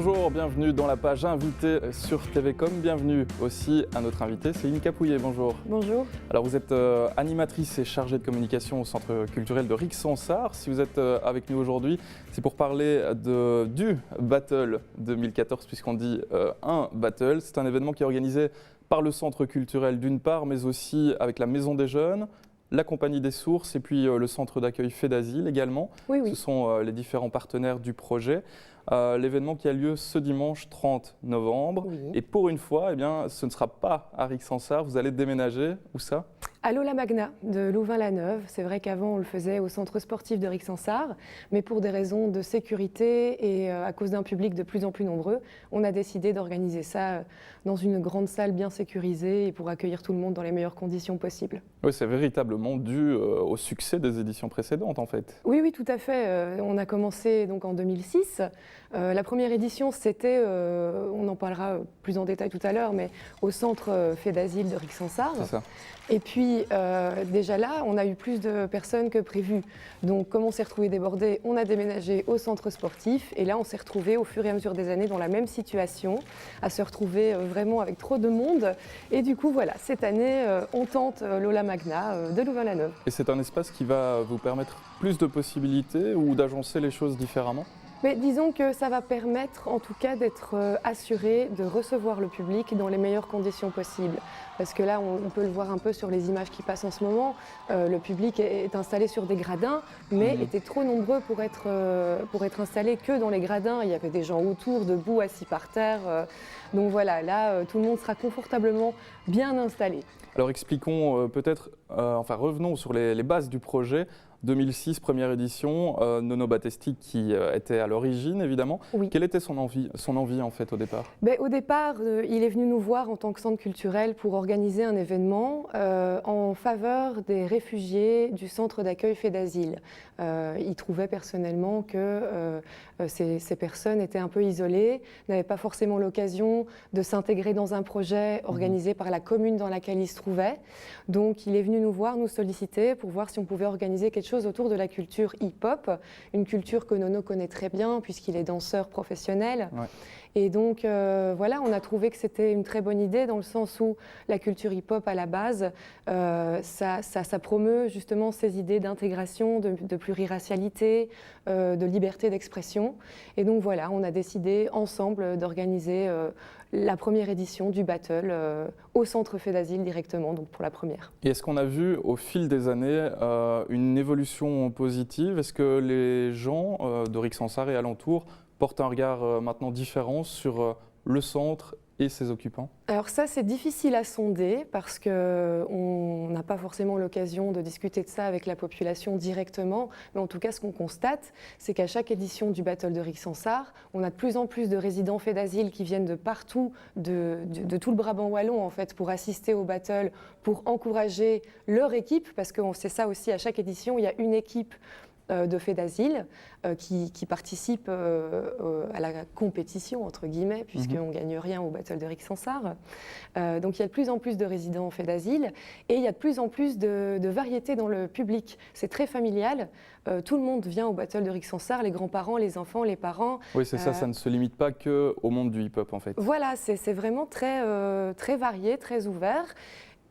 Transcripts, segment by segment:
Bonjour, bienvenue dans la page invité sur TVcom. Bienvenue aussi à notre invité, Céline Capouillet. Bonjour. Bonjour. Alors vous êtes animatrice et chargée de communication au Centre culturel de Rixensart. Si vous êtes avec nous aujourd'hui, c'est pour parler du Battle 2014, puisqu'on dit un Battle. C'est un événement qui est organisé par le Centre culturel d'une part, mais aussi avec la Maison des Jeunes, la Compagnie des Sources et puis le Centre d'accueil Fait d'Asile également. Oui. Ce sont les différents partenaires du projet. L'événement qui a lieu ce dimanche 30 novembre. Oui. Et pour une fois, eh bien, ce ne sera pas à Rixensart. Vous allez déménager. Où ça ? À l'Aula Magna de Louvain-la-Neuve. C'est vrai qu'avant, on le faisait au centre sportif de Rixensart, mais pour des raisons de sécurité et à cause d'un public de plus en plus nombreux, on a décidé d'organiser ça dans une grande salle bien sécurisée et pour accueillir tout le monde dans les meilleures conditions possibles. Oui, c'est véritablement dû au succès des éditions précédentes, en fait. Oui, tout à fait. On a commencé donc en 2006. La première édition, c'était, on en parlera plus en détail tout à l'heure, mais au centre Fait d'Asile de Rixensart. C'est ça. Et puis, déjà là, on a eu plus de personnes que prévu. Donc, comme on s'est retrouvé débordé, on a déménagé au centre sportif. Et là, on s'est retrouvé au fur et à mesure des années dans la même situation, à se retrouver vraiment avec trop de monde. Et du coup, voilà, cette année, on tente l'Aula Magna de Louvain-la-Neuve. Et c'est un espace qui va vous permettre plus de possibilités ou d'agencer les choses différemment ? Mais disons que ça va permettre en tout cas d'être assuré de recevoir le public dans les meilleures conditions possibles. Parce que là, on peut le voir un peu sur les images qui passent en ce moment, le public est installé sur des gradins, mais était trop nombreux pour être installé que dans les gradins. Il y avait des gens autour, debout, assis par terre. Donc voilà, là, tout le monde sera confortablement bien installé. Alors expliquons revenons sur les bases du projet. 2006, première édition, Nono Battesti qui était à l'origine évidemment. Oui. Quelle était son envie en fait au départ ? Au départ, il est venu nous voir en tant que centre culturel pour organiser un événement en faveur des réfugiés du centre d'accueil Fait d'Asile. Il trouvait personnellement que ces personnes étaient un peu isolées, n'avaient pas forcément l'occasion de s'intégrer dans un projet organisé par la commune dans laquelle ils se trouvaient. Donc il est venu nous voir, nous solliciter pour voir si on pouvait organiser quelque chose autour de la culture hip-hop, une culture que Nono connaît très bien puisqu'il est danseur professionnel. Ouais. Et donc voilà, on a trouvé que c'était une très bonne idée dans le sens où la culture hip-hop à la base, ça promeut justement ces idées d'intégration, de pluriracialité, de liberté d'expression. Et donc voilà, on a décidé ensemble d'organiser la première édition du Battle au Centre Fait d'Asile directement, donc pour la première. Et est-ce qu'on a vu au fil des années une évolution positive ? Est-ce que les gens de Rixensart et alentours portent un regard maintenant différent sur le centre et ses occupants ? Alors ça, c'est difficile à sonder parce qu'on n'a pas forcément l'occasion de discuter de ça avec la population directement. Mais en tout cas, ce qu'on constate, c'est qu'à chaque édition du Battle de Rixensart, on a de plus en plus de résidents Fait d'Asile qui viennent de partout, de tout le Brabant wallon en fait, pour assister au Battle, pour encourager leur équipe, parce que c'est ça aussi, à chaque édition, il y a une équipe de Fait d'Asile qui participe à la compétition, entre guillemets, puisqu'on ne gagne rien au Battle de Rixensart. Donc il y a de plus en plus de résidents Fait d'Asile et il y a de plus en plus de variété dans le public. C'est très familial. Tout le monde vient au Battle de Rixensart, les grands-parents, les enfants, les parents. Oui, c'est ça ne se limite pas qu'au monde du hip-hop en fait. Voilà, c'est vraiment très varié, très ouvert.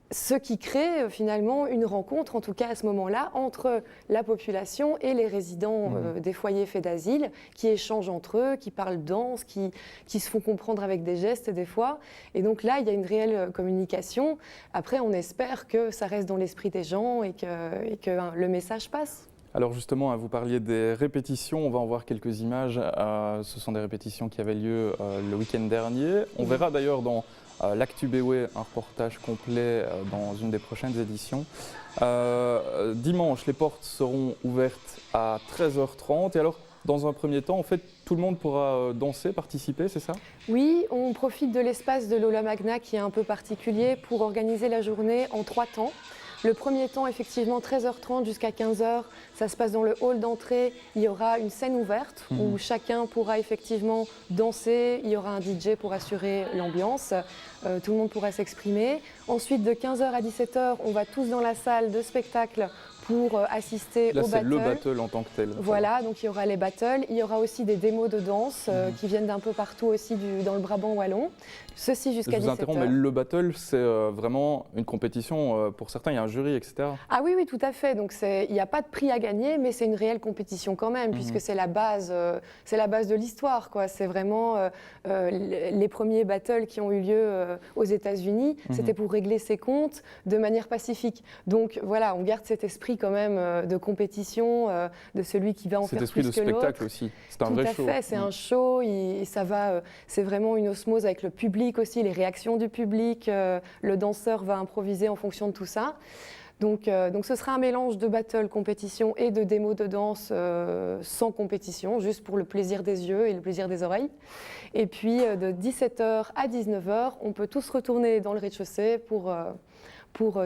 Ce qui crée finalement une rencontre, en tout cas à ce moment-là, entre la population et les résidents des foyers Fait d'Asile, qui échangent entre eux, qui parlent danse, qui se font comprendre avec des gestes des fois. Et donc là, il y a une réelle communication. Après, on espère que ça reste dans l'esprit des gens et que le message passe. Alors justement, vous parliez des répétitions, on va en voir quelques images. Ce sont des répétitions qui avaient lieu le week-end dernier. On verra d'ailleurs dans l'Actu Béoué un reportage complet dans une des prochaines éditions. Dimanche, les portes seront ouvertes à 13h30. Et alors, dans un premier temps, en fait, tout le monde pourra danser, participer, c'est ça ? Oui, on profite de l'espace de l'Aula Magna qui est un peu particulier pour organiser la journée en 3 temps. Le premier temps, effectivement, 13h30 jusqu'à 15h, ça se passe dans le hall d'entrée. Il y aura une scène ouverte où chacun pourra effectivement danser. Il y aura un DJ pour assurer l'ambiance. Tout le monde pourra s'exprimer. Ensuite, de 15h à 17h, on va tous dans la salle de spectacle pour assister Là, au c'est battle. le battle en tant que tel. Voilà, donc il y aura les battles, il y aura aussi des démos de danse qui viennent d'un peu partout aussi dans le Brabant wallon. Ceci jusqu'à 17h. Je vous interromps, mais le battle, c'est vraiment une compétition. Pour certains, il y a un jury, etc. Ah oui, oui, tout à fait. Donc il n'y a pas de prix à gagner, mais c'est une réelle compétition quand même, puisque c'est la base de l'histoire, quoi. C'est vraiment les premiers battles qui ont eu lieu aux États-Unis. C'était pour régler ses comptes de manière pacifique. Donc voilà, on garde cet esprit quand même de compétition, de celui qui va en faire plus que l'autre. Cet esprit de spectacle aussi. C'est un vrai show. Tout à fait, c'est un show. C'est vraiment une osmose avec le public aussi, les réactions du public. Le danseur va improviser en fonction de tout ça. Donc ce sera un mélange de battle, compétition et de démo de danse sans compétition, juste pour le plaisir des yeux et le plaisir des oreilles. Et puis de 17h à 19h, on peut tous retourner dans le rez-de-chaussée pour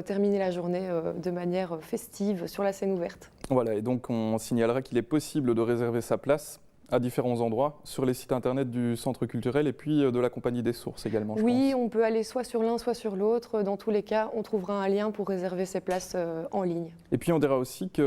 terminer la journée de manière festive sur la scène ouverte. Voilà, et donc on signalera qu'il est possible de réserver sa place à différents endroits, sur les sites internet du Centre culturel et puis de la Compagnie des Sources également, je pense. Oui, on peut aller soit sur l'un, soit sur l'autre. Dans tous les cas, on trouvera un lien pour réserver ses places en ligne. Et puis on dira aussi qu'il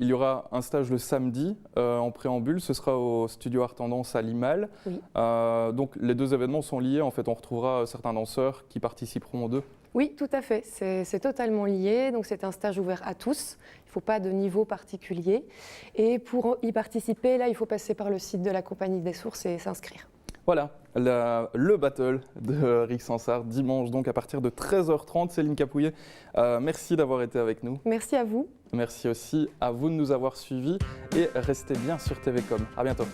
y aura un stage le samedi en préambule, ce sera au Studio Art Tendance à Limal. Oui. Donc les deux événements sont liés, en fait on retrouvera certains danseurs qui participeront aux deux. Oui, tout à fait, c'est totalement lié. Donc c'est un stage ouvert à tous, il ne faut pas de niveau particulier. Et pour y participer, là, il faut passer par le site de la Compagnie des Sources et s'inscrire. Voilà, le battle de Rixensart, dimanche donc à partir de 13h30. Céline Capouillet, merci d'avoir été avec nous. Merci à vous. Merci aussi à vous de nous avoir suivis et restez bien sur TVcom. À bientôt.